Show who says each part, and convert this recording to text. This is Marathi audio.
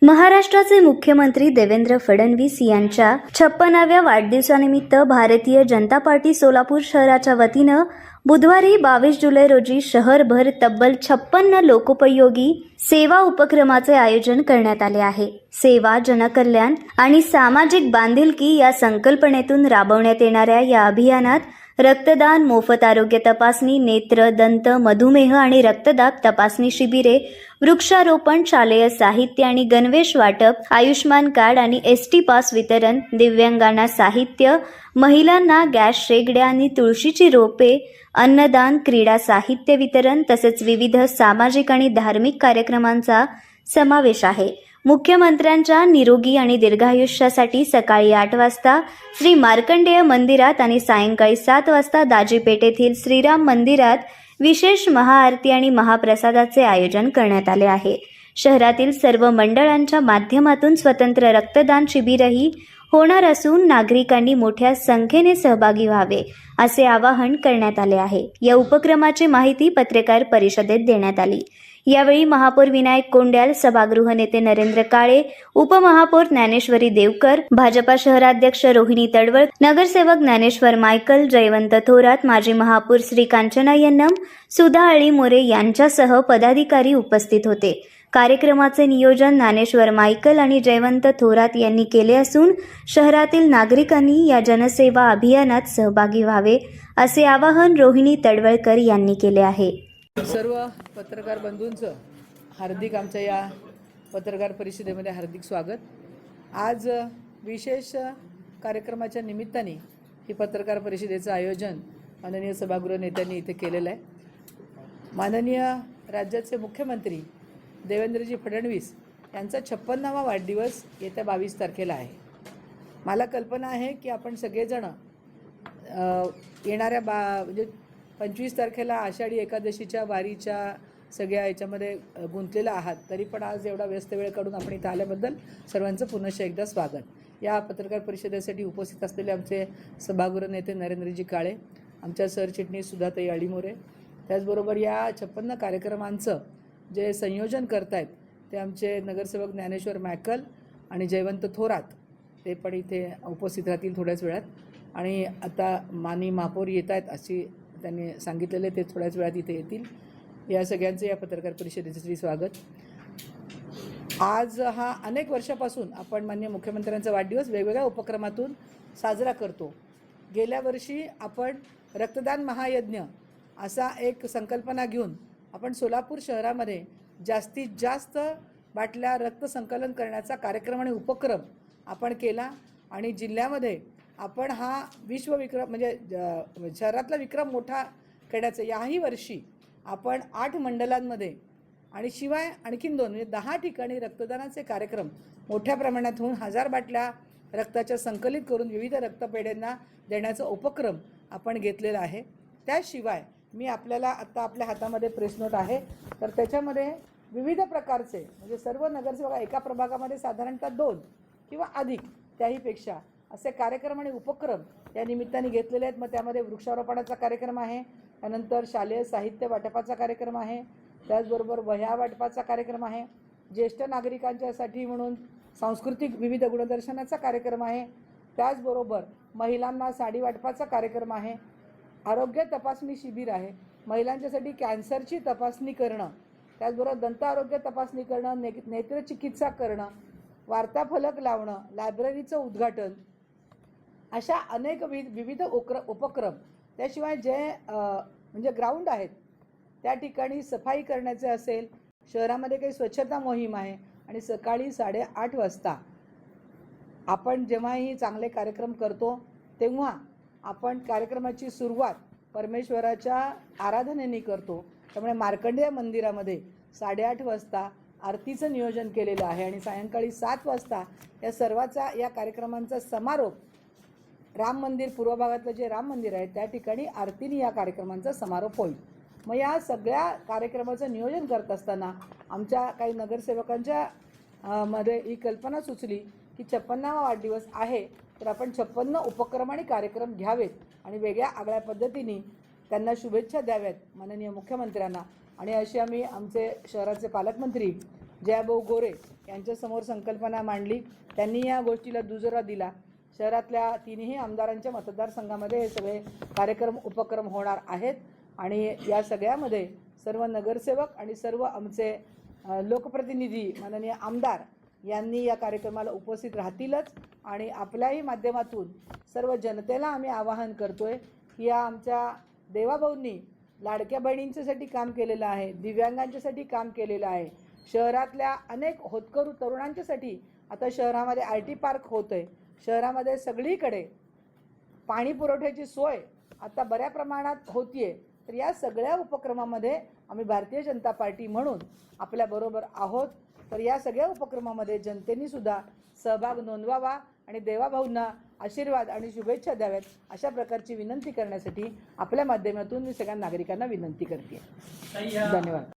Speaker 1: महाराष्ट्राचे मुख्यमंत्री देवेंद्र फडणवीस यांच्या 56व्या वाढदिवसानिमित्त भारतीय जनता पार्टी सोलापूर शहराच्या वतीनं बुधवारी 22 जुलै रोजी शहरभर तब्बल 56 लोकोपयोगी सेवा उपक्रमाचे आयोजन करण्यात आले आहे. सेवा, जनकल्याण आणि सामाजिक बांधिलकी या संकल्पनेतून राबवण्यात येणाऱ्या या अभियानात रक्तदान, मोफत आरोग्य तपासणी, नेत्र, दंत, मधुमेह आणि रक्तदाब तपासणी शिबिरे, वृक्षारोपण, शालेय साहित्य आणि गणवेश वाटप, आयुष्मान कार्ड आणि एसटी पास वितरण, दिव्यांगांना साहित्य, महिलांना गॅस शेगड्या आणि तुळशीची रोपे, अन्नदान, क्रीडा साहित्य वितरण तसेच विविध सामाजिक आणि धार्मिक कार्यक्रमांचा समावेश आहे. मुख्यमंत्र्यांच्या निरोगी आणि दीर्घायुष्यासाठी सकाळी 8 वाजता श्री मार्कंडेय मंदिरात आणि सायंकाळी 7 वाजता दाजीपेठ येथील श्रीराम मंदिरात विशेष महाआरती आणि महाप्रसादाचे आयोजन करण्यात आले आहे. शहरातील सर्व मंडळांच्या माध्यमातून स्वतंत्र रक्तदान शिबिरही होणार असून नागरिकांनी मोठ्या संख्येने सहभागी व्हावे असे आवाहन करण्यात आले आहे. या उपक्रमाची माहिती पत्रकार परिषदेत देण्यात आली. यावेळी महापौर विनायक कोंड्याल, सभागृह नेते नरेंद्र काळे, उपमहापौर ज्ञानेश्वरी देवकर, भाजपा शहराध्यक्ष रोहिणी तडवळ, नगरसेवक ज्ञानेश्वर मायकल, जयवंत थोरात, माजी महापौर श्री कांचना यन्नम, सुधा अळीमोरे यांच्यासह पदाधिकारी उपस्थित होते. कार्यक्रमाचे नियोजन ज्ञानेश्वर मायकल आणि जयवंत थोरात यांनी केले असून शहरातील नागरिकांनी या जनसेवा अभियानात सहभागी व्हावे असे आवाहन रोहिणी तडवळकर यांनी केले आहे.
Speaker 2: सर्व पत्रकार बंधूंचं हार्दिक आमच्या या पत्रकार परिषदेमध्ये हार्दिक स्वागत. आज विशेष कार्यक्रमाच्या निमित्ताने ही पत्रकार परिषदेचं आयोजन माननीय सभागृह नेत्यांनी इथे केलेलं आहे. माननीय राज्याचे मुख्यमंत्री देवेंद्रजी फडणवीस यांचा 56वा वाढदिवस येत्या 22 तारखेला आहे. मला कल्पना आहे की आपण सगळेजण येणाऱ्या म्हणजे 25 तारखेला आषाढी एकादशीच्या वारीच्या सगळ्या याच्यामध्ये गुंतलेला आहात. तरी पण आज एवढा व्यस्त वेळ काढून आपण इथं आल्याबद्दल सर्वांचं पुनश्च एकदा स्वागत. या पत्रकार परिषदेसाठी उपस्थित असलेले आमचे सभागृह नेते नरेंद्रजी काळे, आमच्या सरचिटणीस सुधाताई अळीमोरे, त्याचबरोबर या 56 कार्यक्रमांचं जे संयोजन करत आहेत ते आमचे नगरसेवक ज्ञानेश्वर मायकल आणि जयवंत थोरात, ते पण इथे उपस्थित राहतील थोड्याच वेळात. आणि आता माननीय महापौर येत आहेत अशी त्यांनी सांगितलेले, ते थोड्याच वेळात इथे येतील. या सगळ्यांचे या पत्रकार परिषदेचे स्वागत. आज हा अनेक वर्षापासून आपण माननीय मुख्यमंत्र्यांचा वाढदिवस वेगवेगळ्या उपक्रमातून साजरा करतो. गेल्या वर्षी आपण रक्तदान महायज्ञ असा एक संकल्पना घेऊन आपण सोलापूर शहरामध्ये जास्तीत जास्त बाटल्या रक्त संकलन करण्याचा कार्यक्रम आणि उपक्रम आपण केला आणि जिल्ह्यामध्ये आपण हा विश्वविक्रम म्हणजे शहरातला विक्रम मोठा करण्याचा याही वर्षी आपण 8 मंडलांमध्ये आणि शिवाय आणखीन 2 म्हणजे 10 ठिकाणी रक्तदानाचे कार्यक्रम मोठ्या प्रमाणात होऊन 1000 बाटल्या रक्ताच्या संकलित करून विविध रक्तपेढ्यांना देण्याचा उपक्रम आपण घेतलेला आहे. त्याशिवाय मी आपल्याला आत्ता आपल्या हातामध्ये प्रेस नोट आहे, तर त्याच्यामध्ये विविध प्रकारचे म्हणजे सर्व नगरसेवक एका प्रभागामध्ये साधारणतः 2 किंवा अधिक त्याहीपेक्षा असे कार्यक्रम आणि उपक्रम या निमित्ताने घेतलेले आहेत. मग त्यामध्ये वृक्षारोपणाचा कार्यक्रम आहे, त्यानंतर शालेय साहित्य वाटपाचा कार्यक्रम आहे, त्याचबरोबर वह्या वाटपाचा कार्यक्रम आहे, ज्येष्ठ नागरिकांच्यासाठी म्हणून सांस्कृतिक विविध गुणदर्शनाचा कार्यक्रम आहे, त्याचबरोबर महिलांना साडी वाटपाचा कार्यक्रम आहे, आरोग्य तपासणी शिबिर आहे, महिलांच्यासाठी कॅन्सरची तपासणी करणं, त्याचबरोबर दंत आरोग्य तपासणी करणं, नेत्रचिकित्सा करणं, वार्ताफलक लावणं, लायब्ररीचं उद्घाटन, अशा अनेक विविध उपक्रम. त्याशिवाय जे म्हणजे ग्राउंड आहेत त्या ठिकाणी सफाई करण्याचे असेल, शहरामध्ये काही स्वच्छता मोहीम आहे आणि सकाळी 8:30 वाजता आपण जेव्हाही चांगले कार्यक्रम करतो तेव्हा आपण कार्यक्रमाची सुरुवात परमेश्वराच्या आराधनेने करतो. त्यामुळे मार्कंडेय मंदिरामध्ये 8:30 वाजता आरतीचं नियोजन केलेलं आहे आणि सायंकाळी 7 वाजता या सर्वाचा या कार्यक्रमांचा समारोप राम मंदिर पूर्व भागातलं जे राम मंदिर आहे त्या ठिकाणी आरतीने या कार्यक्रमांचा समारोप होईल. मग या सगळ्या कार्यक्रमाचं नियोजन करत असताना आमच्या काही नगरसेवकांच्या मध्ये ही कल्पना सुचली की 56वा वाढदिवस आहे, तर आपण 56 उपक्रम आणि कार्यक्रम घ्यावेत आणि वेगळ्या आगळ्या पद्धतीने त्यांना शुभेच्छा द्याव्यात माननीय मुख्यमंत्र्यांना. आणि अशी आम्ही आमचे शहराचे पालकमंत्री जयाभाऊ गोरे यांच्यासमोर संकल्पना मांडली. त्यांनी या गोष्टीला दुजोरा दिला. शहरातल्या तिन्ही आमदारांच्या मतदारसंघामध्ये हे सगळे कार्यक्रम उपक्रम होणार आहेत आणि या सगळ्यामध्ये सर्व नगरसेवक आणि सर्व आमचे लोकप्रतिनिधी माननीय आमदार यांनी या कार्यक्रमाला उपस्थित राहतीलच. आणि आपल्याही माध्यमातून सर्व जनतेला आम्ही आवाहन करतोय की या आमच्या देवाभाऊंनी लाडक्या बहिणींच्यासाठी काम केलेलं आहे, दिव्यांगांच्यासाठी काम केलेलं आहे, शहरातल्या अनेक होतकरू तरुणांच्यासाठी आता शहरामध्ये IT पार्क होतं आहे, शहरामध्ये सगळीकडे पाणी पुरवठ्याची सोय आता बऱ्या प्रमाणात होतीये. तर या सगळ्या उपक्रमामध्ये आम्ही भारतीय जनता पार्टी म्हणून आपल्याबरोबर आहोत. तर या सगळ्या उपक्रमामध्ये जनतेने सुद्धा सहभाग नोंदवावा आणि देवाभाऊंना आशीर्वाद आणि शुभेच्छा द्याव्यात अशा प्रकारची विनंती करण्यासाठी आपल्या माध्यमातून मी सगळ्या नागरिकांना विनंती करते. धन्यवाद.